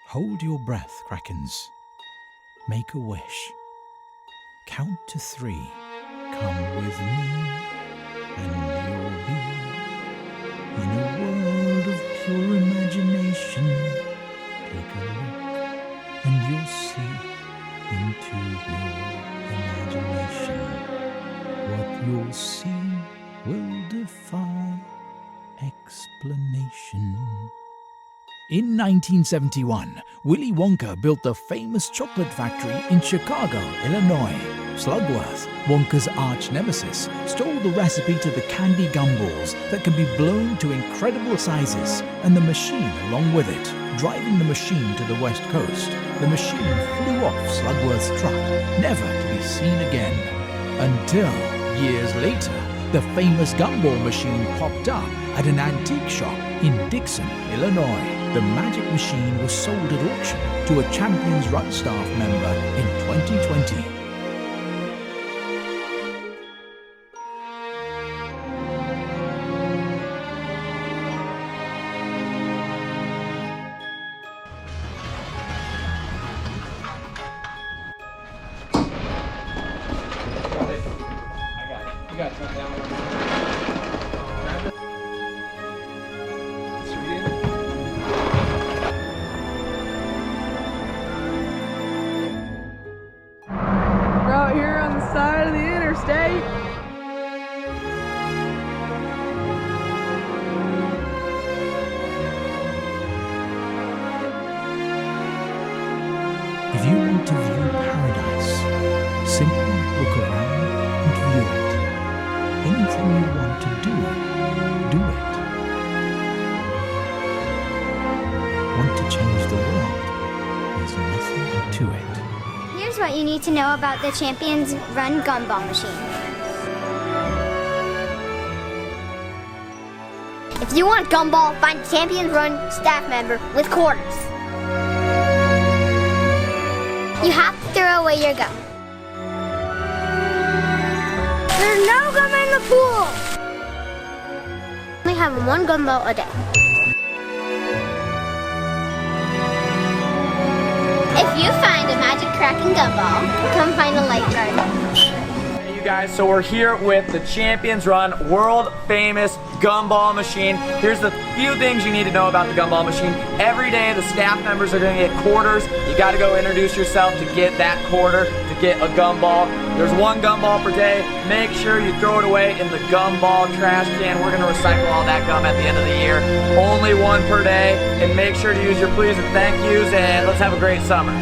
Hold your breath, Krakens. Make a wish. Count to 3. Come with me, and you'll be in a world of pure imagination. Take a look, and you'll see into your imagination. What you'll see will defy explanation. In 1971, Willy Wonka built the famous chocolate factory in Chicago, Illinois. Slugworth, Wonka's arch nemesis, stole the recipe to the candy gumballs that can be blown to incredible sizes, and the machine along with it. Driving the machine to the West Coast, the machine flew off Slugworth's truck, never to be seen again. Until, years later, the famous gumball machine popped up at an antique shop in Dixon, Illinois. The magic machine was sold at auction to a Champions Run staff member in 2020. We're out here on the side of the interstate. If you want to view paradise, simply look around and view it. Anything you want to do it. Want to change the world? There's nothing to it. Here's what you need to know about the Champions Run Gumball machine. If you want gumball, find a Champions Run staff member with quarters. You have to throw away your gum. There's no gum in the pool! We have 1 gumball a day. If you find a magic cracking gumball, come find a lifeguard. Hey you guys, so we're here with the Champions Run world famous gumball machine. Here's the few things you need to know about the gumball machine. Every day the staff members are going to get quarters. You got to go introduce yourself to get that quarter, to get a gumball. There's 1 gumball per day. Make sure you throw it away in the gumball trash can. We're going to recycle all that gum at the end of the year. Only 1 per day. And make sure to use your please and thank yous, and let's have a great summer.